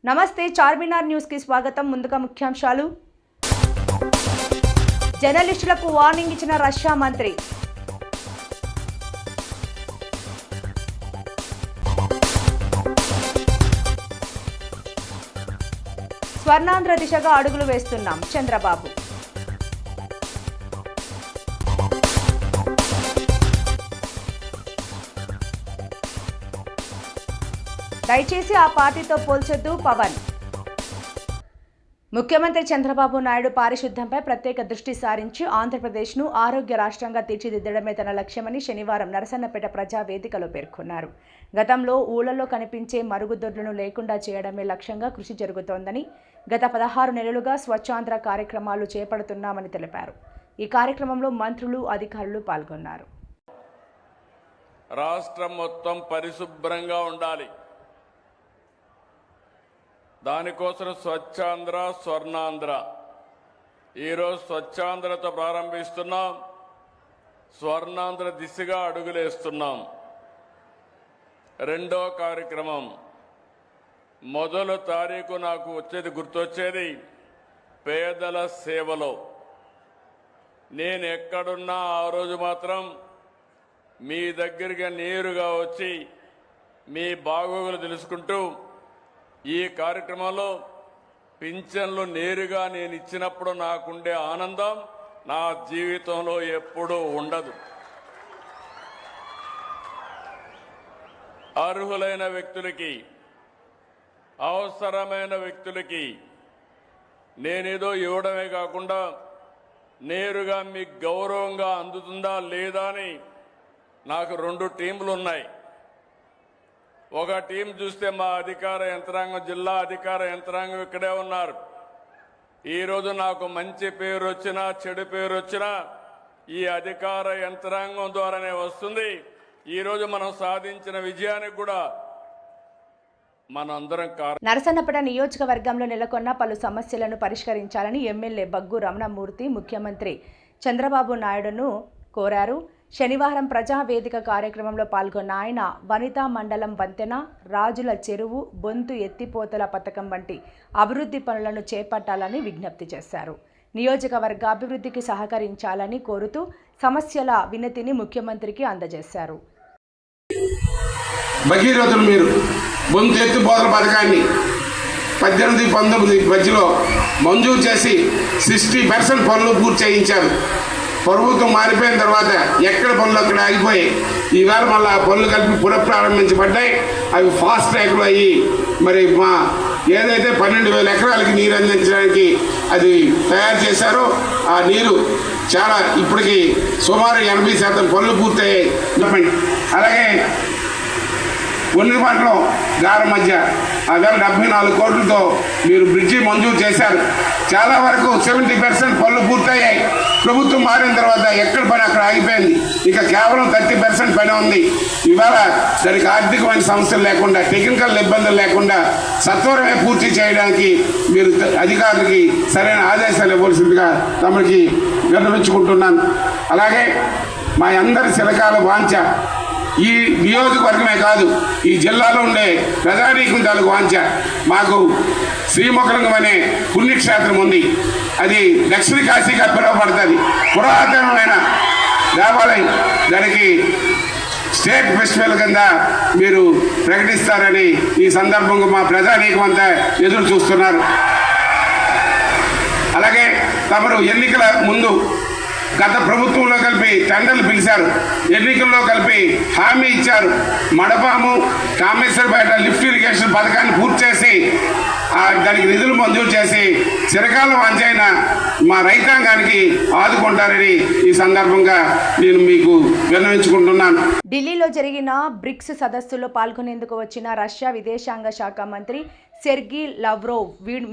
నమస్తే చార్మినార్ న్యూస్ కి స్వాగతం. ముందుగా ముఖ్యాంశాలు. జర్నలిస్టులకు వార్నింగ్ ఇచ్చిన రష్యా మంత్రి. స్వర్ణాంధ్ర దిశగా అడుగులు వేస్తున్నాం చంద్రబాబు. దయచేసి ఆ పార్టీతో పోల్చొద్దు పవన్. ముఖ్యమంత్రి చంద్రబాబు నాయుడు పారిశుద్ధ్యంపై ప్రత్యేక దృష్టి సారించి ఆంధ్రప్రదేశ్ను ఆరోగ్య రాష్ట్రంగా తీర్చిదిద్దడమే తన లక్ష్యమని శనివారం నరసన్నపేట ప్రజా వేదికలో పేర్కొన్నారు. గతంలో ఊళ్ళలో కనిపించే మరుగుదొడ్లను లేకుండా చేయడమే లక్ష్యంగా కృషి జరుగుతోందని, గత 16 నెలలుగా స్వచ్ఛాంధ్ర కార్యక్రమాలు చేపడుతున్నామని తెలిపారు. ఈ కార్యక్రమంలో మంత్రులు, అధికారులు పాల్గొన్నారు. రాష్ట్రం మొత్తం పరిశుభ్రంగా ఉండాలి. దానికోసం స్వచ్ఛాంధ్ర, స్వర్ణాంధ్ర. ఈరోజు స్వచ్ఛాంధ్రతో ప్రారంభిస్తున్నాం, స్వర్ణాంధ్ర దిశగా అడుగులేస్తున్నాం. రెండో కార్యక్రమం మొదలు తారీఖు నాకు గుర్తొచ్చేది పేదల సేవలో. నేను ఎక్కడున్నా ఆ రోజు మాత్రం మీ దగ్గరికి నేరుగా వచ్చి మీ బాగోగులు తెలుసుకుంటూ, ఈ కార్యక్రమంలో పింఛన్లు నేరుగా నేను ఇచ్చినప్పుడు నాకుండే ఆనందం నా జీవితంలో ఎప్పుడూ ఉండదు. అర్హులైన వ్యక్తులకి, అవసరమైన వ్యక్తులకి నేనేదో ఇవ్వడమే కాకుండా నేరుగా మీకు గౌరవంగా అందుతుందా లేదా అని నాకు 2 టీంలు ఉన్నాయి. ఒక టీం చూస్తే మా అధికార యంత్రాంగం, జిల్లా అధికార యంత్రాంగం ఇక్కడే ఉన్నారు. ఈరోజు నాకు మంచి పేరు వచ్చినా చెడు పేరు వచ్చినా ఈ అధికార యంత్రాంగం ద్వారానే వస్తుంది. ఈరోజు మనం సాధించిన విజయానికి కూడా మనందరం నరసన్నపేట నియోజకవర్గంలో నెలకొన్న పలు సమస్యలను పరిష్కరించాలని ఎమ్మెల్యే బగ్గు రమణమూర్తి ముఖ్యమంత్రి చంద్రబాబు నాయుడును కోరారు. శనివారం ప్రజావేదిక కార్యక్రమంలో పాల్గొన్న ఆయన వనితా మండలం వంతెన, రాజుల చెరువు, బొంతు ఎత్తిపోతల పథకం వంటి అభివృద్ధి పనులను చేపట్టాలని విజ్ఞప్తి చేశారు. నియోజకవర్గ అభివృద్ధికి సహకరించాలని కోరుతూ సమస్యల వినతిని ముఖ్యమంత్రికి అందజేశారు. భగీరథులు మీరు బొంతు ఎత్తిపోతల పథకాన్ని 18-19 మధ్యలో మంజూరు చేసి 60% పనులు పూర్తి చేయించారు. ప్రభుత్వం మారిపోయిన తర్వాత ఎక్కడ పనులు అక్కడ ఆగిపోయాయి. ఈవేళ మళ్ళీ ఆ పనులు కలిపి పునఃప్రారంభించబడ్డాయి. అవి ఫాస్ట్ ట్రాక్లు అయ్యి మరి మా ఏదైతే 12,000 ఎకరాలకి నీరు అందించడానికి అది తయారు చేశారో ఆ నీరు చాలా ఇప్పటికి సుమారు 80% పనులు పూర్తయ్యాయి. అలాగే ఒండ్రిపంటలో గార మధ్య అదే 74 కోట్లతో మీరు బ్రిడ్జి మంజూరు చేశారు. చాలా వరకు 70% పనులు పూర్తయ్యాయి. ప్రభుత్వం మారిన తర్వాత ఎక్కడ పని అక్కడ ఆగిపోయింది. ఇక కేవలం 30% పని ఉంది. ఇవాళ దానికి ఆర్థికమైన సమస్యలు లేకుండా, టెక్నికల్ ఇబ్బందులు లేకుండా సత్వరమే పూర్తి చేయడానికి మీరు అధికారులకి సరైన ఆదేశాలు ఇవ్వాల్సిందిగా తమకి విన్నవించుకుంటున్నాను. అలాగే మా అందరి చిరకాల వాంఛ, ఈ నియోజకవర్గమే కాదు ఈ జిల్లాలో ఉండే ప్రజానీకం తాలూకు వాంఛ, మాకు శ్రీముఖలింగం అనే పుణ్యక్షేత్రం ఉంది. అది దక్షిణ కాశీగా పిలువబడుతుంది. పురాతనమైన దేవాలయం. దానికి స్టేట్ ఫెస్టివల్ కింద మీరు ప్రకటిస్తారని ఈ సందర్భంగా మా ప్రజానీకం అంతా ఎదురు చూస్తున్నారు. అలాగే తమరు ఎన్నికల ముందు గత ప్రభుత్వంలో కలిపి టెండర్లు పిలిచారు, ఎన్నికల్లో కలిపి హామీ ఇచ్చారు. మడపాము, కామేశ్వరపేట లిఫ్ట్ ఇరిగేషన్ పథకాన్ని పూర్తి చేసి దానికి నిధులు మంజూరు చేసి చిరకాల వాంఛైన మా రైతాంగానికి ఆదుకుంటారని ఈ సందర్భంగా నేను మీకు విన్నవించుకుంటున్నాను. ఢిల్లీలో జరిగిన బ్రిక్స్ సదస్సులో పాల్గొనేందుకు వచ్చిన రష్యా విదేశాంగ శాఖ మంత్రి సెర్గీ లవ్రోవ్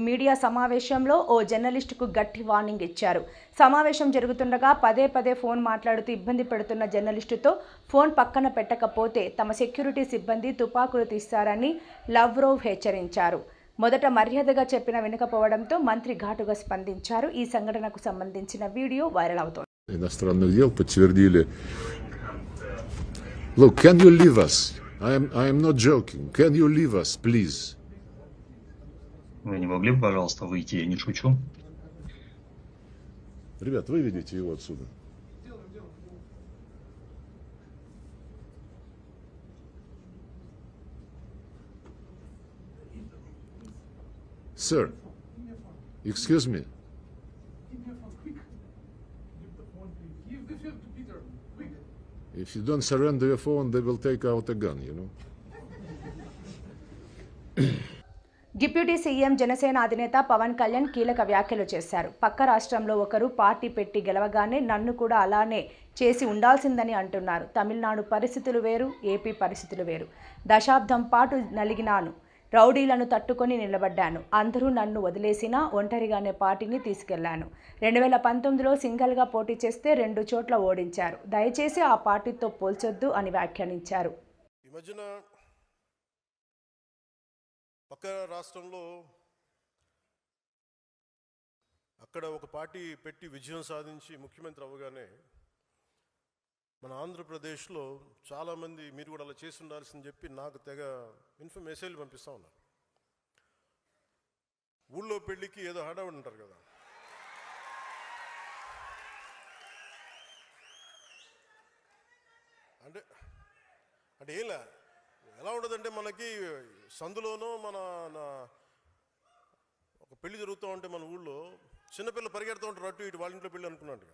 మీడియా సమావేశంలో ఓ జర్నలిస్టుకు గట్టి వార్నింగ్ ఇచ్చారు. సమావేశం జరుగుతుండగా పదే ఫోన్ మాట్లాడుతూ ఇబ్బంది పెడుతున్న జర్నలిస్టుతో ఫోన్ పక్కన పెట్టకపోతే తమ సెక్యూరిటీ సిబ్బంది తుపాకులు తీస్తారని లవ్రోవ్ హెచ్చరించారు. మొదట మర్యాదగా చెప్పిన వినకపోవడంతో మంత్రి ఘాటుగా స్పందించారు. ఈ సంఘటనకు సంబంధించిన వీడియో వైరల్ అవుతోంది. Иностранных дел подтвердили. Look, can you leave us? I am not joking. Can you leave us, please? Вы не могли бы, пожалуйста, выйти? Я не шучу. Ребят, выведите его отсюда. Sir, excuse me. If you don't surrender your phone, they will take out a gun, you know. Deputy CM Janasena అధినేత పవన్ కళ్యాణ్ కీలక వ్యాఖ్యలు చేశారు. పక్క రాష్ట్రంలో ఒకరు party పెట్టి గెలవగానే నన్ను కూడా అలానే చేసి ఉండాల్సిందని అంటున్నారు. తమిళనాడు పరిస్థితులు వేరు, ఏపీ పరిస్థితులు వేరు. దశాబ్దం పాటు నలిగినాను, రౌడీలను తట్టుకొని నిలబడ్డాను. అందరూ నన్ను వదిలేసినా ఒంటరిగానే పార్టీని తీసుకెళ్లాను. 2019లో సింగిల్గా పోటీ చేస్తే 2 చోట్ల ఓడించారు. దయచేసి ఆ పార్టీతో పోల్చొద్దు అని వ్యాఖ్యానించారు. ఈ మధ్యన పక్క రాష్ట్రంలో అక్కడ ఒక పార్టీ పెట్టి విజయం సాధించి ముఖ్యమంత్రి అవ్వగానే మన ఆంధ్రప్రదేశ్లో చాలామంది మీరు కూడా అలా చేసి ఉండాల్సిందని చెప్పి నాకు తెగ మెసేజ్లు పంపిస్తూ ఉన్నారు. ఊళ్ళో పెళ్ళికి ఏదో హడావుడి ఉంటారు కదా, అంటే అంటే ఏంలా ఎలా ఉండదంటే మనకి సందులోనో మన ఒక పెళ్లి జరుగుతూ ఉంటే మన ఊళ్ళో చిన్నపిల్లలు పరిగెడుతూ ఉంటారు అటు ఇటు, వాళ్ళ ఇంట్లో పెళ్ళి అనుకున్నట్టు.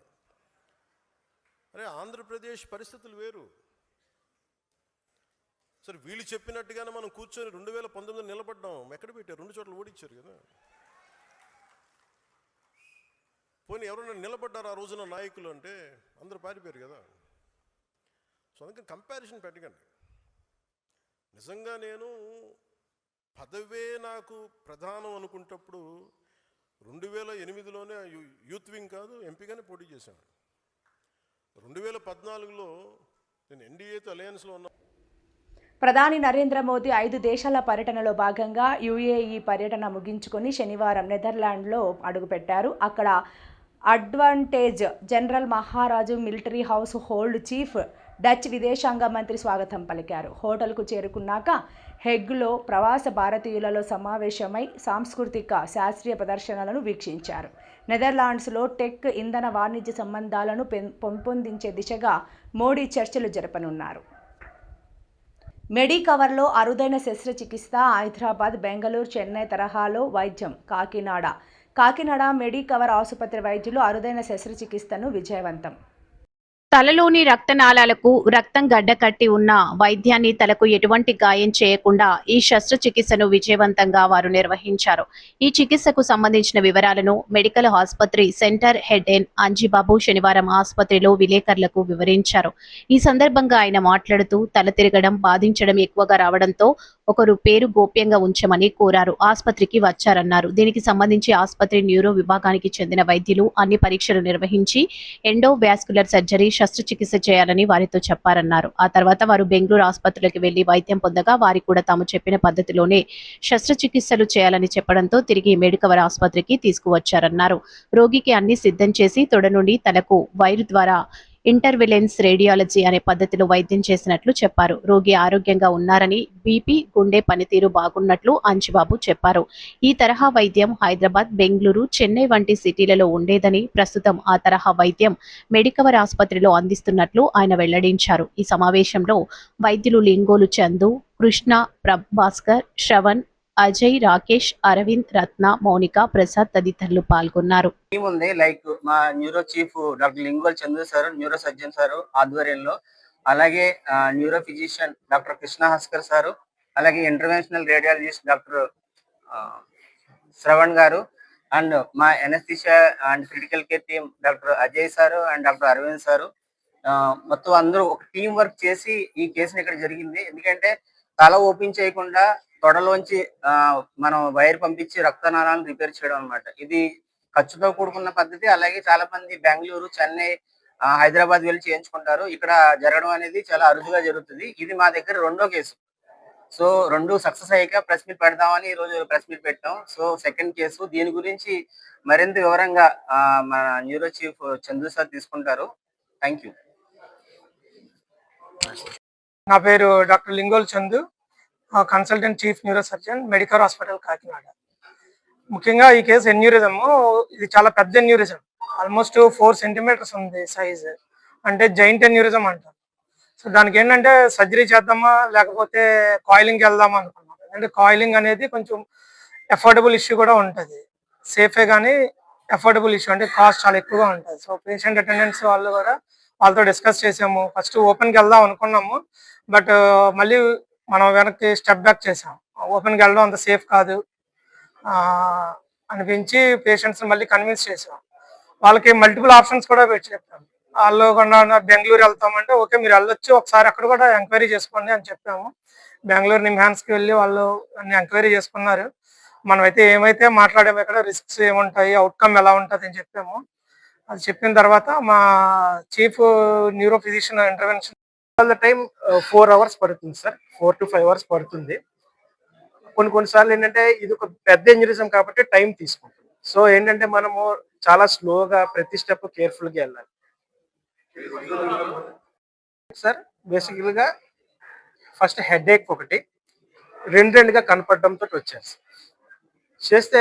అరే ఆంధ్రప్రదేశ్ పరిస్థితులు వేరు. సరే వీళ్ళు చెప్పినట్టుగానే మనం కూర్చొని 2019 నిలబడ్డాం. ఎక్కడ పెట్టారు? 2 చోట్ల ఓడించారు కదా. పోనీ ఎవరైనా నిలబడ్డారు ఆ రోజున నాయకులు అంటే అందరూ పారిపోయారు కదా. సో అందుకని కంపారిజన్ పెట్టకండి. నిజంగా నేను పదవే నాకు ప్రధానం అనుకుంటప్పుడు 2008లోనే యూత్ వింగ్ కాదు ఎంపీగానే పోటీ చేశాను. 2014లో నేను ఎన్డీఏతో అలయన్స్లో ఉన్నా. ప్రధాని నరేంద్ర మోదీ 5 దేశాల పర్యటనలో భాగంగా యుఏఈ పర్యటన ముగించుకొని శనివారం నెదర్లాండ్లో అడుగుపెట్టారు. అక్కడ అడ్వాంటేజ్ జనరల్ మహారాజు military house hold chief Dutch విదేశాంగ మంత్రి స్వాగతం పలికారు. హోటల్కు చేరుకున్నాక హెగ్లో ప్రవాస భారతీయులలో సమావేశమై సాంస్కృతిక శాస్త్రీయ ప్రదర్శనలను వీక్షించారు. నెదర్లాండ్స్లో టెక్ ఇంధన వాణిజ్య సంబంధాలను పెంపొందించే దిశగా మోడీ చర్చలు జరపనున్నారు. మెడికవర్లో అరుదైన శస్త్రచికిత్స. హైదరాబాద్, బెంగళూరు, చెన్నై తరహాలో వైద్యం. కాకినాడ మెడికవర్ ఆసుపత్రి వైద్యులు అరుదైన శస్త్రచికిత్సను విజయవంతం. తలలోని రక్తనాళాలకు రక్తం గడ్డకట్టి ఉన్న వైద్యాన్ని తలకు ఎటువంటి గాయం చేయకుండా ఈ శస్త్రచికిత్సను విజయవంతంగా వారు నిర్వహించారు. ఈ చికిత్సకు సంబంధించిన వివరాలను మెడికల్ ఆసుపత్రి సెంటర్ హెడ్ అంజిబాబు శనివారం ఆసుపత్రిలో విలేకరులకు వివరించారు. ఈ సందర్భంగా ఆయన మాట్లాడుతూ తల తిరగడం, బాధించడం ఎక్కువగా రావడంతో ఒకరు పేరు గోప్యంగా ఉంచమని కోరారు. ఆసుపత్రికి వచ్చారన్నారు. దీనికి సంబంధించి ఆసుపత్రి న్యూరో విభాగానికి చెందిన వైద్యులు అన్ని పరీక్షలు నిర్వహించి ఎండోవాస్కులర్ సర్జరీ శస్త్రచికిత్స చేయాలని వారితో చెప్పారన్నారు. ఆ తర్వాత వారు బెంగళూరు ఆసుపత్రులకు వెళ్లి వైద్యం పొందగా వారికి కూడా తాము చెప్పిన పద్ధతిలోనే శస్త్రచికిత్సలు చేయాలని చెప్పడంతో తిరిగి మెడికవర్ ఆసుపత్రికి తీసుకువచ్చారన్నారు. రోగికి అన్ని సిద్ధం చేసి తొడ నుండి తలకు వైరు ద్వారా ఇంటర్వెలెన్స్ రేడియాలజీ అనే పద్ధతిలో వైద్యం చేసినట్లు చెప్పారు. రోగి ఆరోగ్యంగా ఉన్నారని, బీపీ, గుండె పనితీరు బాగున్నట్లు అంజిబాబు చెప్పారు. ఈ తరహా వైద్యం హైదరాబాద్, బెంగళూరు, చెన్నై వంటి సిటీలలో ఉండేదని, ప్రస్తుతం ఆ తరహా వైద్యం మెడికవర్ ఆసుపత్రిలో అందిస్తున్నట్లు ఆయన వెల్లడించారు. ఈ సమావేశంలో వైద్యులు లింగోలు చందు, కృష్ణ, ప్రభాస్కర్, శ్రవణ్, అజయ్, రాకేష్, అరవింద్, రత్న, మౌనిక, ప్రసాద్ తదితరులు పాల్గొన్నారు. టీమ్ ఉంది. లైక్ మా neuro chief doctor Lingol Chandu sir, neuro surgeon sir ఆధ్వర్యంలో, అలాగే neuro physician doctor Krishna Haskar sir, అలాగే interventional radiologist doctor Shravan garu, and మా anaesthesia and critical care team doctor Ajay sir and doctor Aravind sir, మొత్తం అందరూ ఒక టీం వర్క్ చేసి ఈ కేసుని ఇక్కడ జరిగింది. ఎందుకంటే తల ఓపెన్ చేయకుండా తొడలోంచి మనం వైర్ పంపించి రక్తనాళాలను రిపేర్ చేయడం అనమాట. ఇది ఖర్చుతో కూడుకున్న పద్ధతి. అలాగే చాలా మంది బెంగళూరు, చెన్నై, హైదరాబాద్ వెళ్ళి చేయించుకుంటారు. ఇక్కడ జరగడం అనేది చాలా అరుదుగా జరుగుతుంది. ఇది మా దగ్గర 2వ కేసు. సో 2 సక్సెస్ అయ్యాక ప్రెస్ మీట్ పెడదామని ఈ రోజు ప్రెస్ మీట్ పెట్టాం. So 2nd case. దీని గురించి మరింత వివరంగా మన న్యూరో చీఫ్ చందు సార్ తీసుకుంటారు. Thank you. నా పేరు doctor Lingol Chandu, consultant chief neuro surgeon, Medicover hospital Kakinada. ముఖ్యంగా ఈ కేసు ఎన్యూరిజం, ఇది చాలా పెద్ద ఎన్యూరిజం, ఆల్మోస్ట్ 4 సెంటీమీటర్స్ ఉంది సైజ్, అంటే జైంట్ ఎన్యూరిజం అంటారు. సో దానికి ఏంటంటే సర్జరీ చేద్దామా లేకపోతే కాయిలింగ్కి వెళ్దామా అనుకున్నాం. అంటే కాయిలింగ్ అనేది కొంచెం అఫోర్డబుల్ ఇష్యూ కూడా ఉంటుంది, సేఫే కానీ అఫోర్డబుల్ ఇష్యూ, అంటే కాస్ట్ చాలా ఎక్కువగా ఉంటుంది. సో పేషెంట్ అటెండెన్స్ వాళ్ళు కూడా వాళ్ళతో డిస్కస్ చేసాము. ఫస్ట్ ఓపెన్కి వెళ్దాం అనుకున్నాము, బట్ మళ్ళీ మనం వెనక్కి స్టెప్ బ్యాక్ చేసాం. ఓపెన్కి వెళ్ళడం అంత సేఫ్ కాదు అనిపించి పేషెంట్స్ మళ్ళీ కన్విన్స్ చేసాం. వాళ్ళకి మల్టిపుల్ ఆప్షన్స్ కూడా పెట్టి చెప్పాము. వాళ్ళు కూడా బెంగళూరు వెళ్తామంటే ఓకే మీరు వెళ్ళొచ్చు, ఒకసారి అక్కడ కూడా ఎంక్వైరీ చేసుకోండి అని చెప్పాము. బెంగళూరు నిమ్హాన్స్కి వెళ్ళి వాళ్ళు అన్ని ఎంక్వైరీ చేసుకున్నారు. మనమైతే ఏమైతే మాట్లాడాము, ఇక్కడ రిస్క్స్ ఏముంటాయి, అవుట్కమ్ ఎలా ఉంటుంది అని చెప్పాము. అది చెప్పిన తర్వాత మా chief neuro physician intervention time 4 hours పడుతుంది సార్, 4 to 5 hours పడుతుంది. కొన్నిసార్లు ఏంటంటే ఇది ఒక పెద్ద ఇంజరీజం కాబట్టి టైం తీసుకుంటుంది. సో ఏంటంటే మనము చాలా స్లోగా ప్రతి స్టెప్ కేర్ఫుల్గా వెళ్ళాలి సార్. బేసికల్గా ఫస్ట్ హెడ్ ఏక్ ఒకటి రెండుగా కనపడడంతో వచ్చారు సార్. చేస్తే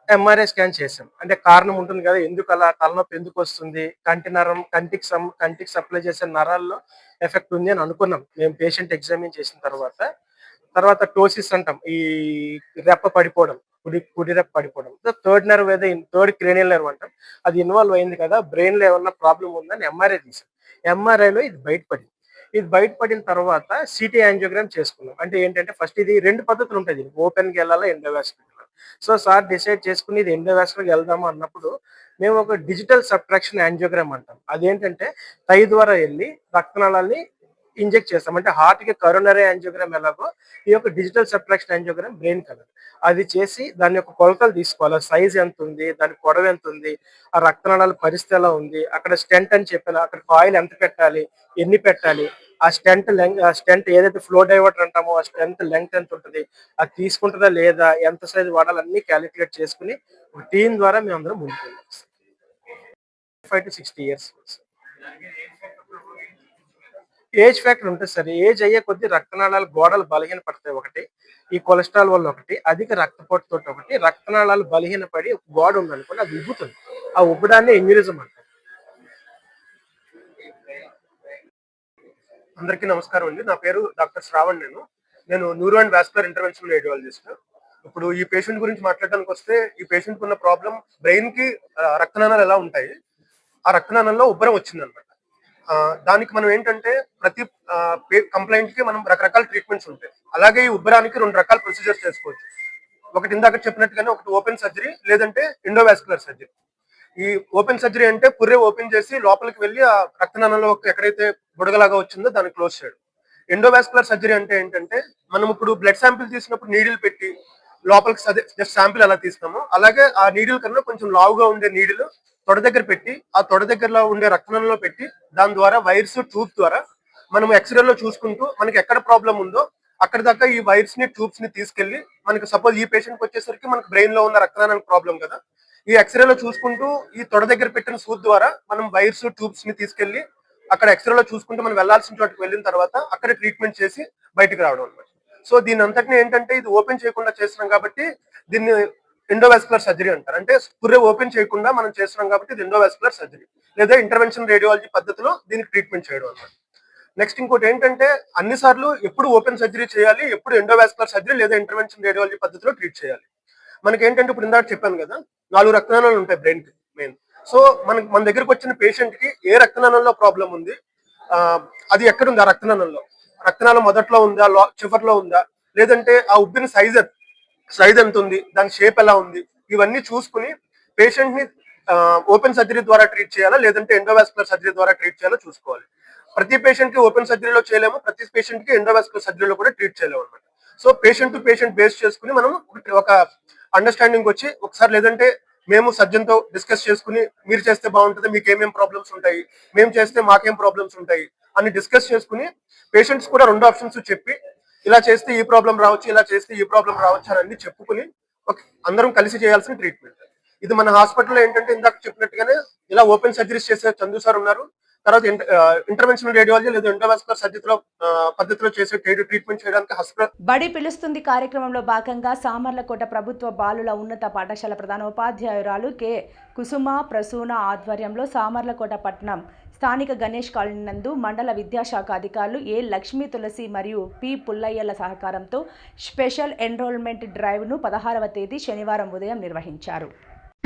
ఎంఆర్ఐ స్కాన్ చేసాం, అంటే కారణం ఉంటుంది కదా, ఎందుకు అలా తలనొప్పి ఎందుకు వస్తుంది, కంటి నరం కంటికి సప్లై చేసే నరాల్లో ఎఫెక్ట్ ఉంది అని అనుకున్నాం మేము పేషెంట్ ఎగ్జామిన్ చేసిన తర్వాత టోసిస్ అంటాం, ఈ రెప్ప పడిపోవడం, కుడి రెప్ప పడిపోవడం, థర్డ్ నర్వ్ ఏదో థర్డ్ క్రేనియల్ నర్వ్ అంటాం, అది ఇన్వాల్వ్ అయింది కదా, బ్రెయిన్ లో ఏమన్నా ప్రాబ్లం ఉందని ఎంఆర్ఐ తీసాం. ఎంఆర్ఐలో ఇది బయటపడిన తర్వాత సిటీ యాంజియోగ్రామ్ చేసుకున్నాం. అంటే ఏంటంటే ఫస్ట్ ఇది 2 పద్ధతులు ఉంటాయి, ఓపెన్కి వెళ్ళాలా ఎండోవాస్కులర్. సో సార్ డిసైడ్ చేసుకుని ఇది ఎండోవాస్కులర్కి వెళ్దాము అన్నప్పుడు మేము ఒక డిజిటల్ సబ్ట్రాక్షన్ యాంజియోగ్రామ్ అంటాం. అదేంటంటే థై ద్వారా వెళ్ళి రక్తనాళాన్ని ఇంజెక్ట్ చేస్తాం. అంటే హార్ట్ కి కరోనరీ యాంజియోగ్రామ్ ఎలాగో ఈ యొక్క digital subtraction angiogram brain colour అది చేసి దాని యొక్క కొలతలు తీసుకోవాలి, సైజ్ ఎంత ఉంది, దాని పొడవు ఎంత ఉంది, ఆ రక్తనాళాల పరిస్థితి ఎలా ఉంది, అక్కడ స్టెంట్ అని చెప్పాను, అక్కడ కాయిల్ ఎంత పెట్టాలి, ఎన్ని పెట్టాలి, ఆ స్టెంట్ ఏదైతే ఫ్లో డైవర్టర్ అంటామో ఆ స్టెంట్ లెంగ్త్ ఎంత ఉంటుంది, అది తీసుకుంటుందా లేదా, ఎంత సైజ్ వాడాలి అన్ని క్యాలిక్యులేట్ చేసుకుని ఒక టీం ద్వారా మేము అందరం ముందుకెళ్ళాం. 5 to 60 years. ఏజ్ ఫ్యాక్టర్ ఉంటుంది సార్. ఏజ్ అయ్యే కొద్ది రక్తనాళాలు గోడలు బలహీన పడతాయి, ఒకటి ఈ కొలెస్ట్రాల్ వల్ల, ఒకటి అధిక రక్తపోటుతో, ఒకటి రక్తనాళాలు బలహీన పడి గోడ ఉందనుకోండి అది ఉబ్బుతుంది, ఆ ఉబ్బడాన్ని ఎన్యూరిజం అంటారు. అందరికీ నమస్కారం అండి, నా పేరు డాక్టర్ శ్రావణ్. నేను neuro and vascular intervention radiologist. ఇప్పుడు ఈ పేషెంట్ గురించి మాట్లాడడానికి వస్తే, ఈ పేషెంట్ ఉన్న ప్రాబ్లం బ్రెయిన్ కి రక్తనాళాలు ఎలా ఉంటాయి, ఆ రక్తనాళంలో ఉబ్బరం వచ్చిందనమాట. దానికి మనం ఏంటంటే ప్రతి కంప్లైంట్ కి మనం రకరకాల ట్రీట్మెంట్స్ ఉంటాయి. అలాగే ఈ ఉబ్బరానికి 2 రకాల ప్రొసీజర్స్ చేసుకోవచ్చు. ఒకటి ఇందాక చెప్పినట్టుగానే ఒకటి ఓపెన్ సర్జరీ, లేదంటే ఎండోవాస్కులర్ సర్జరీ. ఈ ఓపెన్ సర్జరీ అంటే పుర్రె ఓపెన్ చేసి లోపలికి వెళ్ళి ఆ రక్తనాళంలో ఎక్కడైతే బుడగలాగా వచ్చిందో దాన్ని క్లోజ్ చేయడం. ఎండోవాస్కులర్ సర్జరీ అంటే ఏంటంటే మనం ఇప్పుడు బ్లడ్ శాంపిల్ తీసినప్పుడు నీడిల్ పెట్టి లోపలికి జస్ట్ శాంపిల్ ఎలా తీస్తామో అలాగే ఆ నీడిల్ కన్నా కొంచెం లావుగా ఉండే నీడిల్ తొడ దగ్గర పెట్టి ఆ తొడ దగ్గరలో ఉండే రక్తనాళంలో పెట్టి దాని ద్వారా వైర్స్ ట్యూబ్ ద్వారా మనం ఎక్స్రేలో చూసుకుంటూ మనకి ఎక్కడ ప్రాబ్లం ఉందో అక్కడ దాకా ఈ వైర్స్ ని ట్యూబ్స్ ని తీసుకెళ్లి మనకి సపోజ్ ఈ పేషెంట్ వచ్చేసరికి మనకి బ్రెయిన్ లో ఉన్న రక్తనాళానికి ప్రాబ్లం కదా, ఈ ఎక్స్రేలో చూసుకుంటూ ఈ తొడ దగ్గర పెట్టిన సూద్ ద్వారా మనం వైర్స్ ట్యూబ్స్ ని తీసుకెళ్లి అక్కడ ఎక్స్రేలో చూసుకుంటూ మనం వెళ్లాల్సిన చోటుకి వెళ్ళిన తర్వాత అక్కడ ట్రీట్మెంట్ చేసి బయటకు రావడం అనమాట. సో దీని అంతటిని ఏంటంటే ఇది ఓపెన్ చేయకుండా చేస్తున్నాం కాబట్టి దీన్ని ఎండోవాస్కులర్ సర్జరీ అంటారు. అంటే పుర్రె ఓపెన్ చేయకుండా మనం చేస్తున్నాం కాబట్టి ఇది ఎండోవాస్కులర్ సర్జరీ లేదా ఇంటర్వెన్షన్ రేడియాలజీ పద్ధతిలో దీనికి ట్రీట్మెంట్ చేయడం అన్నమాట. నెక్స్ట్ ఇంకోటి ఏంటంటే అన్నిసార్లు ఎప్పుడు ఓపెన్ సర్జరీ చేయాలి, ఎప్పుడు ఎండోవాస్కులర్ సర్జరీ లేదా ఇంటర్వెన్షన్ రేడియాలజీ పద్ధతిలో ట్రీట్ చేయాలి. మనకి ఏంటంటే ఇప్పుడు ఇందాక చెప్పాను కదా 4 రక్తనాళాలు ఉంటాయి బ్రెయిన్ కి మెయిన్. సో మన దగ్గరకు వచ్చిన పేషెంట్ కి ఏ రక్తనాళంలో ప్రాబ్లం ఉంది, అది ఎక్కడుంది, ఆ రక్తనాళం మొదట్లో ఉందా, చివర్లో ఉందా, లేదంటే ఆ ఉబ్బిన సైజ్ ఎంత ఉంది, దాని షేప్ ఎలా ఉంది, ఇవన్నీ చూసుకుని పేషెంట్ ని ఓపెన్ సర్జరీ ద్వారా ట్రీట్ చేయాలా లేదంటే ఎండోవాస్కులర్ సర్జరీ ద్వారా ట్రీట్ చేయాలో చూసుకోవాలి. ప్రతి పేషెంట్ కి ఓపెన్ సర్జరీలో చేయలేము, ప్రతి పేషెంట్ కి ఎండోవాస్కులర్ సర్జరీలో కూడా ట్రీట్ చేయలేము అనమాట. So patient to patient base చేసుకుని మనం ఒక అండర్స్టాండింగ్ వచ్చి ఒకసారి లేదంటే మేము సర్జన్ తో డిస్కస్ చేసుకుని మీరు చేస్తే బాగుంటుంది, మీకు ఏమేం ప్రాబ్లమ్స్ ఉంటాయి, మేము చేస్తే మాకేం ప్రాబ్లమ్స్ ఉంటాయి అని డిస్కస్ చేసుకుని పేషెంట్స్ కూడా 2 ఆప్షన్స్ చెప్పి ఇలా చేస్తే ఈ ప్రాబ్లం రావచ్చు, ఇలా చేస్తే ఈ ప్రాబ్లం రావచ్చు అని అన్ని చెప్పుకుని అందరం కలిసి చేయాల్సిన ట్రీట్మెంట్ ఇది. మన హాస్పిటల్లో ఏంటంటే ఇందాక చెప్పినట్టుగానే ఇలా ఓపెన్ సర్జరీస్ చేసే చందు సార్ ఉన్నారు, తర్వాత ఇంటర్వెన్షనల్ రేడియాలజీ లేదా ఎండోవాస్కులర్ పద్ధతిలో చేసే ట్రీట్మెంట్ చేయడానికి బడి పిలుస్తుంది కార్యక్రమంలో భాగంగా సామర్లకోట ప్రభుత్వ బాలుల ఉన్నత పాఠశాల ప్రధానోపాధ్యాయురాలు కె కుసుమ ప్రసూన ఆధ్వర్యంలో సామర్లకోట పట్టణం స్థానిక గణేష్ కాలనీ నందు మండల విద్యాశాఖ అధికారులు ఏ లక్ష్మీ తులసి మరియు పి పుల్లయ్యల సహకారంతో స్పెషల్ ఎన్రోల్మెంట్ డ్రైవ్ను 16వ తేదీ శనివారం ఉదయం నిర్వహించారు.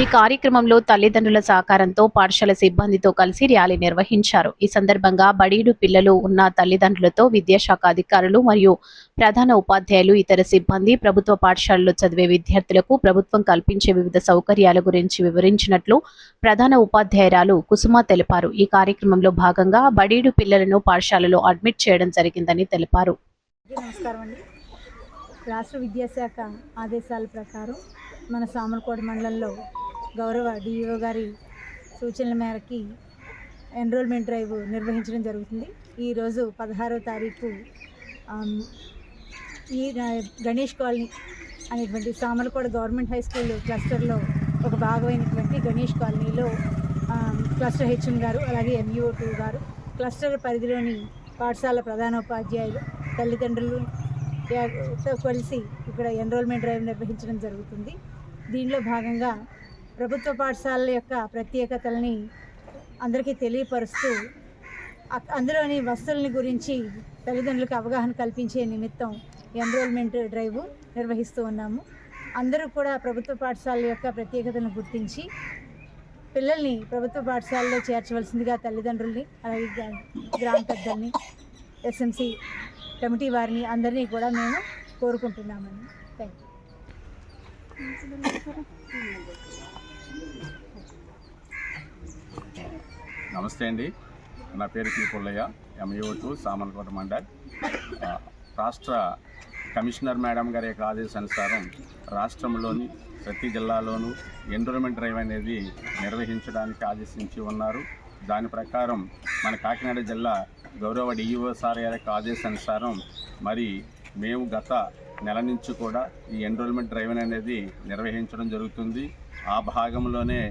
ఈ కార్యక్రమంలో తల్లిదండ్రుల సహకారంతో పాఠశాల సిబ్బందితో కలిసి ర్యాలీ నిర్వహించారు. ఈ సందర్భంగా బడీడు పిల్లలు ఉన్న తల్లిదండ్రులతో విద్యాశాఖ అధికారులు మరియు ప్రధాన ఉపాధ్యాయులు, ఇతర సిబ్బంది ప్రభుత్వ పాఠశాలలో చదివే విద్యార్థులకు ప్రభుత్వం కల్పించే వివిధ సౌకర్యాల గురించి వివరించినట్లు ప్రధాన ఉపాధ్యాయురాలు కుసుమ తెలిపారు. ఈ కార్యక్రమంలో భాగంగా బడీడు పిల్లలను పాఠశాలలో అడ్మిట్ చేయడం జరిగిందని తెలిపారు. నమస్కారం అండి. రాష్ట్ర విద్యాశాఖ ఆదేశాల ప్రకారం మన సామర్లకోట మండలంలో గౌరవ డిఈఓ గారి సూచనల మేరకి ఎన్రోల్మెంట్ డ్రైవ్ నిర్వహించడం జరుగుతుంది. ఈరోజు 16వ తారీఖు ఈ గణేష్ కాలనీ అనేటువంటి సామర్లకోట గవర్నమెంట్ హై స్కూల్ క్లస్టర్లో ఒక భాగమైనటువంటి గణేష్ కాలనీలో క్లస్టర్ హెచ్ఎం గారు అలాగే MUO2 గారు క్లస్టర్ పరిధిలోని పాఠశాల ప్రధానోపాధ్యాయులు తల్లిదండ్రులతో కలిసి ఇక్కడ ఎన్రోల్మెంట్ డ్రైవ్ నిర్వహించడం జరుగుతుంది. దీనిలో భాగంగా ప్రభుత్వ పాఠశాలల యొక్క ప్రత్యేకతల్ని అందరికీ తెలియపరుస్తూ అందులోని వస్తువులని గురించి తల్లిదండ్రులకు అవగాహన కల్పించే నిమిత్తం ఎన్రోల్మెంట్ డ్రైవ్ నిర్వహిస్తూ ఉన్నాము. అందరూ కూడా ప్రభుత్వ పాఠశాలల యొక్క ప్రత్యేకతను గుర్తించి పిల్లల్ని ప్రభుత్వ పాఠశాలలో చేర్చవలసిందిగా తల్లిదండ్రుల్ని అలాగే గ్రామ పెద్దల్ని SMC కమిటీ వారిని అందరినీ కూడా మేము కోరుకుంటున్నామని. Thank you. నమస్తే అండి, నా పేరు పి పుల్లయ్య, MUO2 సామర్లకోట మండల్. రాష్ట్ర కమిషనర్ మేడం గారి యొక్క ఆదేశానుసారం రాష్ట్రంలోని ప్రతి జిల్లాలోనూ ఎన్రోల్మెంట్ డ్రైవ్ అనేది నిర్వహించడానికి ఆదేశించి ఉన్నారు. దాని ప్రకారం మన కాకినాడ జిల్లా గౌరవ డిఈఓ సార్ యొక్క ఆదేశానుసారం మరి మేము గత నెల నుంచి కూడా ఈ ఎన్రోల్మెంట్ డ్రైవ్ అనేది నిర్వహించడం జరుగుతుంది. ఆ భాగంలోనే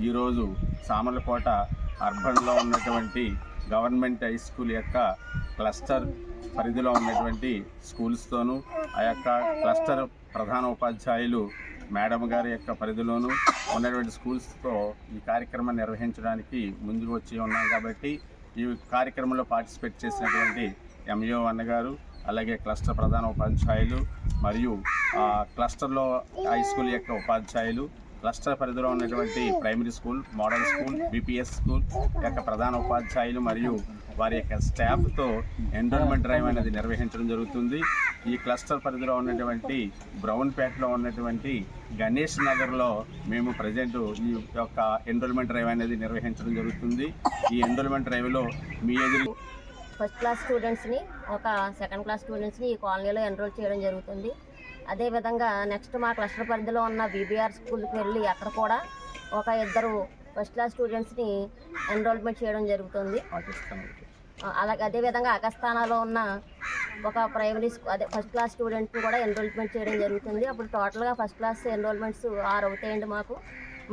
ఈరోజు సామర్లకోట అర్బన్లో ఉన్నటువంటి గవర్నమెంట్ హై స్కూల్ యొక్క క్లస్టర్ పరిధిలో ఉన్నటువంటి స్కూల్స్తోనూ ఆ యొక్క క్లస్టర్ ప్రధాన ఉపాధ్యాయులు మేడం గారి యొక్క పరిధిలోనూ ఉన్నటువంటి స్కూల్స్తో ఈ కార్యక్రమాన్ని నిర్వహించడానికి ముందుకు వచ్చి ఉన్నాం. కాబట్టి ఈ కార్యక్రమంలో పార్టిసిపేట్ చేసినటువంటి MUO1 గారు, అలాగే క్లస్టర్ ప్రధాన ఉపాధ్యాయులు మరియు క్లస్టర్లో హై స్కూల్ యొక్క ఉపాధ్యాయులు, క్లస్టర్ పరిధిలో ఉన్నటువంటి primary school, model school, BPS school యొక్క ప్రధాన ఉపాధ్యాయులు మరియు వారి యొక్క స్టాఫ్తో ఎన్రోల్మెంట్ డ్రైవ్ అనేది నిర్వహించడం జరుగుతుంది. ఈ క్లస్టర్ పరిధిలో ఉన్నటువంటి బ్రౌన్పేటలో ఉన్నటువంటి గణేష్ నగర్లో మేము ప్రజెంట్ ఈ యొక్క ఎన్రోల్మెంట్ డ్రైవ్ అనేది నిర్వహించడం జరుగుతుంది. ఈ ఎన్రోల్మెంట్ డ్రైవ్లో మీ ఎదురు ఫస్ట్ క్లాస్ స్టూడెంట్స్ని, ఒక సెకండ్ క్లాస్ స్టూడెంట్స్ని ఈ కాలనీలో ఎన్రోల్ చేయడం జరుగుతుంది. అదేవిధంగా నెక్స్ట్ మా క్లస్టర్ పరిధిలో ఉన్న BBR స్కూల్కి వెళ్ళి అక్కడ కూడా ఒక 2 ఫస్ట్ క్లాస్ స్టూడెంట్స్ని ఎన్రోల్మెంట్ చేయడం జరుగుతుంది. అలాగే అదేవిధంగా అగస్తానాలో ఉన్న ఒక ప్రైమరీ ఫస్ట్ క్లాస్ స్టూడెంట్ని కూడా ఎన్రోల్మెంట్ చేయడం జరుగుతుంది. అప్పుడు టోటల్గా ఫస్ట్ క్లాస్ ఎన్రోల్మెంట్స్ 6 అవుతాయండి.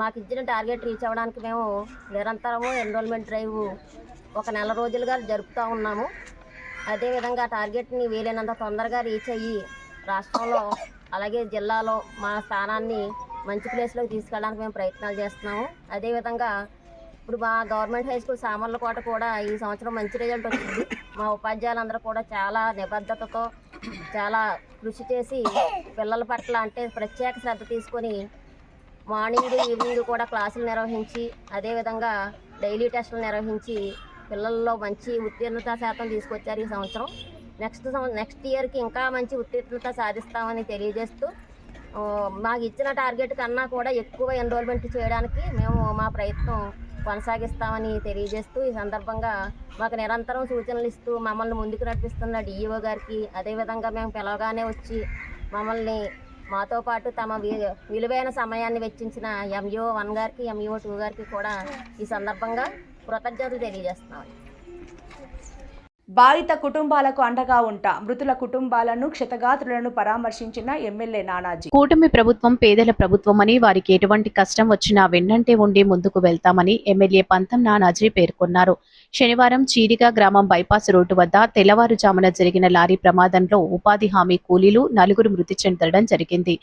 మాకు ఇచ్చిన టార్గెట్ రీచ్ అవ్వడానికి మేము నిరంతరము ఎన్రోల్మెంట్ డ్రైవ్ ఒక నెల రోజులుగా జరుపుతూ ఉన్నాము. అదేవిధంగా టార్గెట్ని వీలైనంత తొందరగా రీచ్ అయ్యి రాష్ట్రంలో అలాగే జిల్లాలో మా స్థానాన్ని మంచి ప్లేస్లోకి తీసుకెళ్ళడానికి మేము ప్రయత్నాలు చేస్తున్నాము. అదేవిధంగా ఇప్పుడు మా గవర్నమెంట్ హై స్కూల్ సామర్లకోట కూడా ఈ సంవత్సరం మంచి రిజల్ట్ వచ్చింది. మా ఉపాధ్యాయులందరూ కూడా చాలా నిబద్ధతతో చాలా కృషి చేసి పిల్లల పట్ల అంటే ప్రత్యేక శ్రద్ధ తీసుకొని మార్నింగ్ ఈవినింగ్ కూడా క్లాసులు నిర్వహించి అదేవిధంగా డైలీ టెస్టులు నిర్వహించి పిల్లల్లో మంచి ఉత్తీర్ణత శాతం తీసుకొచ్చారు. ఈ సంవత్సరం నెక్స్ట్ ఇయర్కి ఇంకా మంచి ఉత్తీర్ణత సాధిస్తామని తెలియజేస్తూ మాకు ఇచ్చిన టార్గెట్ కన్నా కూడా ఎక్కువ ఎన్రోల్మెంట్ చేయడానికి మేము మా ప్రయత్నం కొనసాగిస్తామని తెలియజేస్తూ ఈ సందర్భంగా మాకు నిరంతరం సూచనలు ఇస్తూ మమ్మల్ని ముందుకు నడిపిస్తున్న డిఈఓ గారికి అదేవిధంగా మేము పిలవగానే వచ్చి మమ్మల్ని మాతో పాటు తమ విలువైన సమయాన్ని వెచ్చించిన MUO1 గారికి MUO2 గారికి కూడా ఈ సందర్భంగా కృతజ్ఞతలు తెలియజేస్తున్నాం. బాధిత కుటుంబాలకు అండగా ఉంటా, మృతుల కుటుంబాలను క్షతగాత్రులను పరామర్శించిన ఎమ్మెల్యే నానాజీ. కూటమి ప్రభుత్వం పేదల ప్రభుత్వమని, వారికి ఎటువంటి కష్టం వచ్చినా వెన్నంటే ఉండి ముందుకు వెళ్తామని ఎమ్మెల్యే పంతం నానాజీ పేర్కొన్నారు. శనివారం చీడిగా గ్రామం బైపాస్ రోడ్డు వద్ద తెల్లవారుజామున జరిగిన లారీ ప్రమాదంలో ఉపాధి హామీ కూలీలు 4 మృతి చెందడం జరిగింది.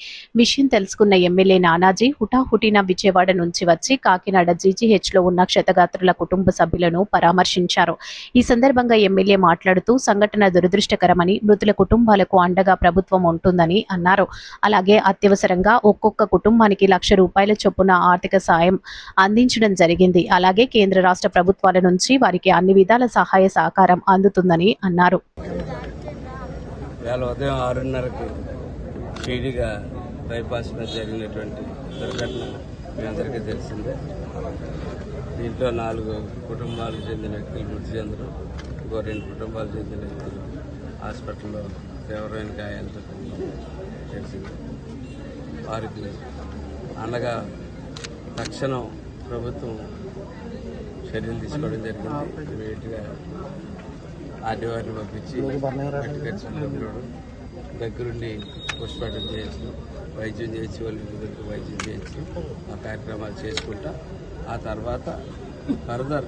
విషయం తెలుసుకున్న ఎమ్మెల్యే నానాజీ హుటాహుటిన విజయవాడ నుంచి వచ్చి కాకినాడ జీజీహెచ్లో ఉన్న క్షతగాత్రుల కుటుంబ సభ్యులను పరామర్శించారు. ఈ సందర్భంగా ఎమ్మెల్యే మాట్లాడుతూ సంఘటన దురదృష్టకరమని, మృతుల కుటుంబాలకు అండగా ప్రభుత్వం ఉంటుందని అన్నారు. అలాగే అత్యవసరంగా ఒక్కొక్క కుటుంబానికి ₹1,00,000 చొప్పున ఆర్థిక సాయం అందించడం జరిగింది. అలాగే కేంద్ర రాష్ట్ర ప్రభుత్వాల నుంచి వారికి అన్ని విధాల సహాయ సహకారం అందుతుందని అన్నారు. ఉదయం 6:30కి చీడిగా బైపాస్ మీద జరిగినటువంటి దుర్ఘటన మీ అందరికీ తెలిసిందే. దీంట్లో 4 కుటుంబాలకు చెందిన వ్యక్తులు మృతి చెందడం, ఇంకో 2 కుటుంబాలకు చెందిన వ్యక్తులు హాస్పిటల్లో తీవ్రమైన గాయాలతో తెలిసింది. వారికి అండగా తక్షణం ప్రభుత్వం చర్యలు తీసుకోవడం జరిగింది. ఇమీడియట్గా ఆర్డీఓని పంపించి మట్టి ఖర్చులు దగ్గరుండి పోస్ట్మార్టం చేయించడం, వైద్యం చేయించి వాళ్ళకి వైద్యం చేయించి ఆ కార్యక్రమాలు చేసుకుంటా ఆ తర్వాత ఫర్దర్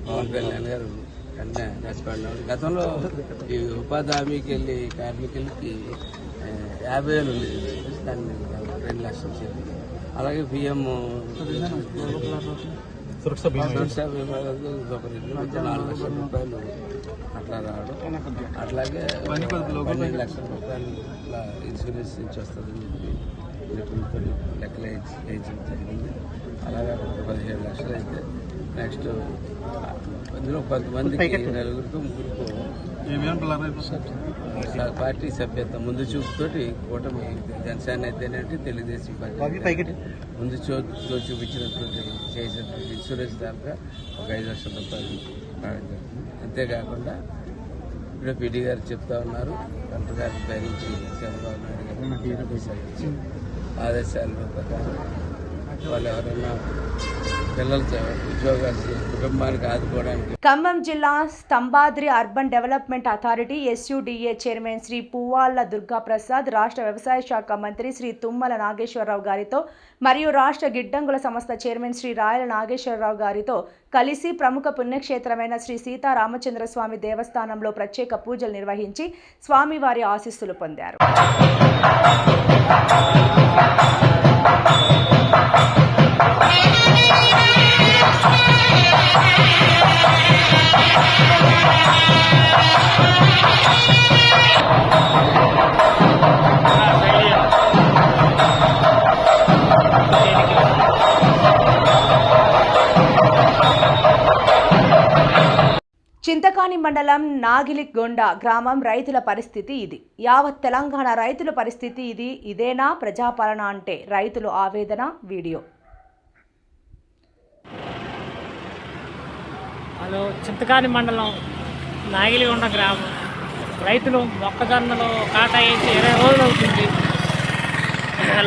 పవన్ కళ్యాణ్ గారు అన్నీ రెస్పాండ్ అవ్వడం. గతంలో ఈ ఉపాధి హామీకి వెళ్ళి కార్మికులకి 50,000 ఉంది, దాన్ని 2 లక్షలు చేయాలి. అలాగే పిఎం సురక్ష బీమా ఒక 4 లక్షల రూపాయలు అట్లా రావడం, అట్లాగే 12 లక్షల రూపాయలు ఇన్సూరెన్స్ నుంచి వస్తుందని చెప్పి నిపుణులతో లెక్కలు వేయించడం జరిగింది. అలాగే 17 లక్షలు అయితే నెక్స్ట్ అందులో 10 మందికి 4 ముగ్గురుకు పార్టీ సభ్యత్వం ముందు చూపుతోటి కూటమి జనసేన అయితేనంటే తెలుగుదేశం పార్టీ ముందు చూపించినటువంటి చేసినటువంటి ఇన్సూరెన్స్ దాకా ఒక 5 లక్షల రూపాయలు రావడం జరుగుతుంది. అంతేకాకుండా ఇప్పుడు పీడీ గారు చెప్తా ఉన్నారు, కలెక్టర్ గారిని ధరించి చంద్రబాబు నాయుడు గారు ఆదేశాల ప్రకారం వాళ్ళు ఎవరైనా పిల్లలతో ఉద్యోగాలు కుటుంబానికి ఆదుకోవడానికి. ఖమ్మం జిల్లా Stambhadri urban development authority SUDA chairman Shri Puvvalla Durgaprasad, రాష్ట్ర వ్యవసాయ శాఖ మంత్రి శ్రీ తుమ్మల నాగేశ్వరరావు గారితో మరియు రాష్ట్ర గిడ్డంగుల సంస్థ చైర్మన్ శ్రీ రాయల నాగేశ్వరరావు గారితో కలిసి ప్రముఖ పుణ్యక్షేత్రమైన శ్రీ సీతారామచంద్రస్వామి దేవస్థానంలో ప్రత్యేక పూజలు నిర్వహించి స్వామివారి ఆశీస్సులు పొందారు. చింతకాని మండలం నాగిలిగొండ గ్రామం రైతుల పరిస్థితి ఇది. యావత్ తెలంగాణ రైతుల పరిస్థితి ఇది. ఇదేనా ప్రజాపాలన అంటే? రైతులు ఆవేదన. వీడియో. హలో, చింతకాని మండలం నాగిలిగొండ గ్రామం రైతులు మొక్కజొన్నలు కాటా వేసి 20 రోజులు అవుతుంది.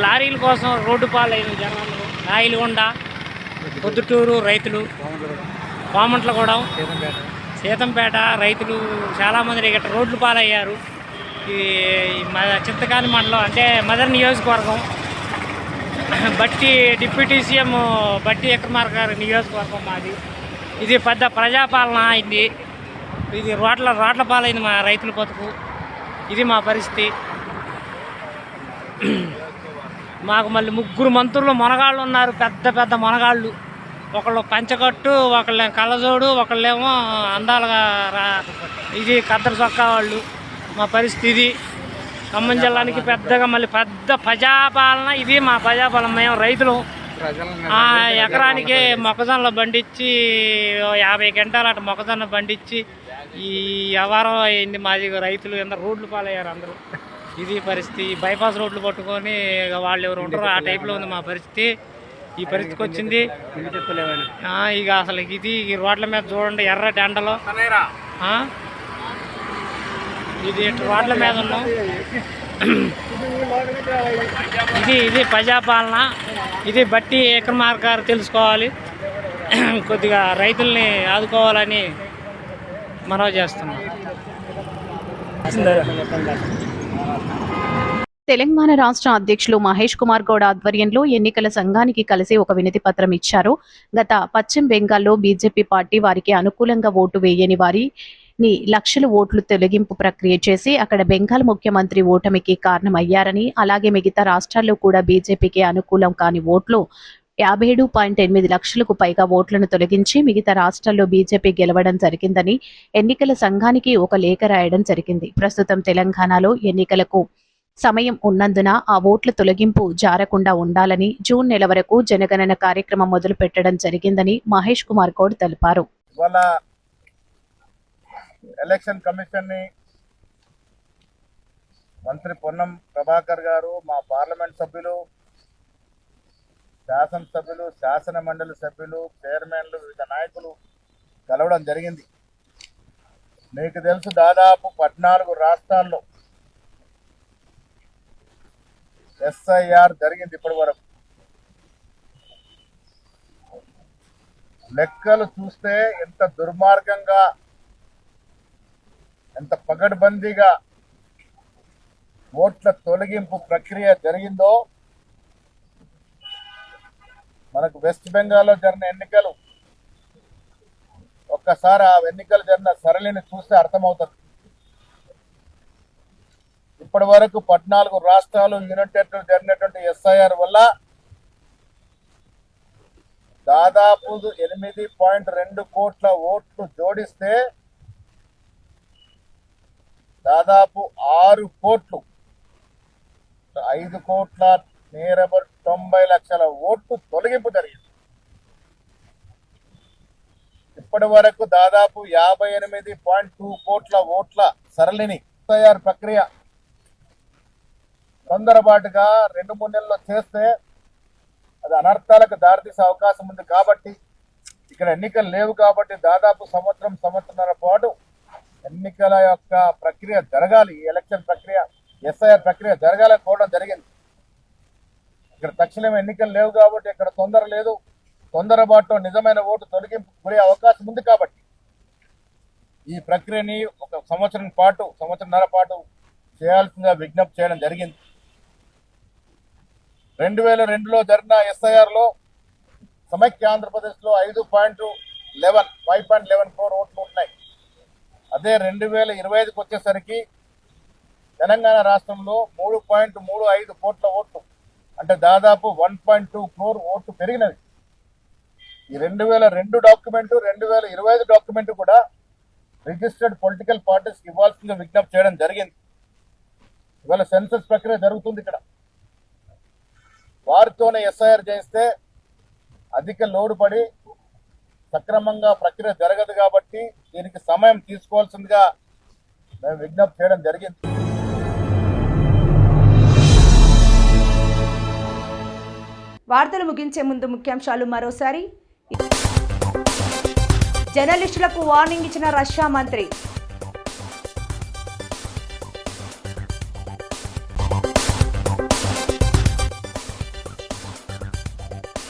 లారీల కోసం రోడ్డు పాలైన జనాలు నాగిలిగొండ, పొద్దుటూరు రైతులు, కోమంట్లగూడెం, సీతంపేట రైతులు చాలామంది ఇక్కడ రోడ్లు పాలయ్యారు. ఈ చింతకాని మండలం అంటే మదర్ నియోజకవర్గం, బట్టి డిప్యూటీ సీఎం బట్టి విక్రమార్క గారి నియోజకవర్గం మాది. ఇది పెద్ద ప్రజాపాలన అయింది. ఇది రోడ్ల పాలైంది మా రైతుల బతుకు. ఇది మా పరిస్థితి. మాకు మళ్ళీ 3 మంత్రులు మొనగాళ్ళు ఉన్నారు, పెద్ద పెద్ద మొనగాళ్ళు. ఒకళ్ళు పంచకట్టు, ఒకళ్ళేమో కళ్ళజోడు, ఒకళ్ళేమో అందాలుగా ఇది కద్దరు చొక్కా వాళ్ళు. మా పరిస్థితి ఇది. ఖమ్మం జిల్లానికి పెద్దగా మళ్ళీ పెద్ద ప్రజాపాలన ఇది. మా ప్రజాపాలన మేము రైతులు ఎకరానికి మొక్కజొన్నలు పండించి 50 గంటలు అటు మొక్కజొన్న పండించి ఈ వ్యవహారం అయింది మాది. రైతులు ఎంత రోడ్లు పాలయ్యారు అందరూ. ఇది పరిస్థితి. బైపాస్ రోడ్లు పట్టుకొని వాళ్ళు ఎవరు ఉంటారో ఆ టైప్లో ఉంది మా పరిస్థితి. ఈ పరిస్థితికి వచ్చింది. ఇక అసలు ఇది ఈ రోడ్ల మీద చూడండి, ఎర్రటి ఎండలో ఇది రోడ్ల మీద ఉన్నాం. ఇది ప్రజాపాలన. ఇది బట్టి విక్రమార్క గారు తెలుసుకోవాలి. కొద్దిగా రైతుల్ని ఆదుకోవాలని మనవి చేస్తున్నాం. తెలంగాణ రాష్ట్ర అధ్యక్షులు మహేష్ కుమార్ గౌడ్ ఆధ్వర్యంలో ఎన్నికల సంఘానికి కలిసి ఒక వినతి పత్రం ఇచ్చారు. గత పశ్చిమ బెంగాల్లో బీజేపీ పార్టీ వారికి అనుకూలంగా ఓటు వేయని వారిని లక్షల ఓట్లు తొలగింపు ప్రక్రియ చేసి అక్కడ బెంగాల్ ముఖ్యమంత్రి ఓటమికి కారణమయ్యారని, అలాగే మిగతా రాష్ట్రాల్లో కూడా బీజేపీకి అనుకూలం కాని ఓట్లు 57.8 లక్షలకు పైగా ఓట్లను తొలగించి మిగతా రాష్ట్రాల్లో బీజేపీ గెలవడం జరిగిందని ఎన్నికల సంఘానికి ఒక లేఖ రాయడం జరిగింది. ప్రస్తుతం తెలంగాణలో ఎన్నికలకు సమయం ఉన్నందున ఆ ఓట్ల తొలగింపు జారకుండా ఉండాలని జూన్ నెల వరకు జనగణన కార్యక్రమం మొదలు పెట్టడం జరిగిందని మహేష్ కుమార్ గౌడ్ తెలిపారు. ఎలక్షన్ కమిషన్ ని మంత్రి పొన్నం ప్రభాకర్ గారు, మా పార్లమెంట్ సభ్యులు, శాసనసభ్యులు, శాసన మండలి సభ్యులు, చైర్మన్లు, వివిధ నాయకులు కలవడం జరిగింది. మీకు తెలుసు, దాదాపు 14 రాష్ట్రాల్లో SIR జరిగింది. ఇప్పటి వరకు లెక్కలు చూస్తే ఎంత దుర్మార్గంగా, ఎంత పగడ్బందీగా ఓట్ల తొలగింపు ప్రక్రియ జరిగిందో మనకు వెస్ట్ బెంగాల్లో జరిగిన ఎన్నికలు, ఒక్కసారి ఆ ఎన్నికలు జరిగిన సరళిని చూస్తే అర్థమవుతుంది. ఇప్పటి వరకు 14 రాష్ట్రాలు యునైటెడ్ జరిగినటువంటి SIR వల్ల దాదాపు 8.2 కోట్ల ఓట్లు జోడిస్తే దాదాపు 6 కోట్లు, 5 కోట్ల 90 లక్షల ఓట్లు తొలగింపు జరిగింది. ఇప్పటి వరకు దాదాపు 58.2 కోట్ల ఓట్ల సరళిని SIR ప్రక్రియ తొందరపాటుగా 2-3 నెలల్లో చేస్తే అది అనర్థాలకు దారితీసే అవకాశం ఉంది. కాబట్టి ఇక్కడ ఎన్నికలు లేవు కాబట్టి దాదాపు సంవత్సరన్నర పాటు ఎన్నికల యొక్క ప్రక్రియ జరగాలి. ఈ ఎలక్షన్ ప్రక్రియ, SIR ప్రక్రియ జరగాలని కోరడం జరిగింది. ఇక్కడ తక్షణం ఎన్నికలు లేవు కాబట్టి ఇక్కడ తొందర లేదు. తొందరపాటులో నిజమైన ఓటు తొలగింపు గురే అవకాశం ఉంది. కాబట్టి ఈ ప్రక్రియని ఒక సంవత్సరన్నర పాటు చేయాల్సిందిగా విజ్ఞప్తి చేయడం జరిగింది. 2002లో జరిగిన SIR లో సమైక్య ఆంధ్రప్రదేశ్లో 5.11 క్రోర్ ఓట్లు ఉన్నాయి. అదే 2025కి వచ్చేసరికి తెలంగాణ రాష్ట్రంలో 3.35 కోట్ల ఓట్లు, అంటే దాదాపు 1.2 క్రోర్ ఓట్లు పెరిగినవి. ఈ 2002 డాక్యుమెంట్, 2025 డాక్యుమెంట్ కూడా రిజిస్టర్డ్ పొలిటికల్ పార్టీస్కి ఇవ్వాల్సిందిగా విజ్ఞప్తి చేయడం జరిగింది. ఇవాళ సెన్సస్ ప్రక్రియ జరుగుతుంది. ఇక్కడ వారితోనే SIR చేస్తే అధిక లోడు పడి సక్రమంగా ప్రక్రియ జరగదు. కాబట్టి దీనికి సమయం తీసుకోవాల్సిందిగా మేము విజ్ఞప్తి చేయడం జరిగింది. వార్తలు ముగించే ముందు ముఖ్యాంశాలు మరోసారి. జర్నలిస్టులకు వార్నింగ్ ఇచ్చిన రష్యా మంత్రి.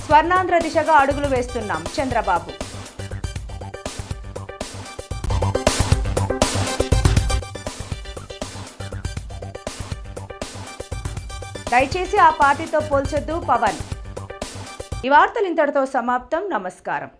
స్వర్ణాంధ్ర దిశగా అడుగులు వేస్తున్నాం చంద్రబాబు. దయచేసి ఆ పార్టీతో పోల్చొద్దు పవన్. ఈ వార్తలు ఇంతటితో సమాప్తం. నమస్కారం.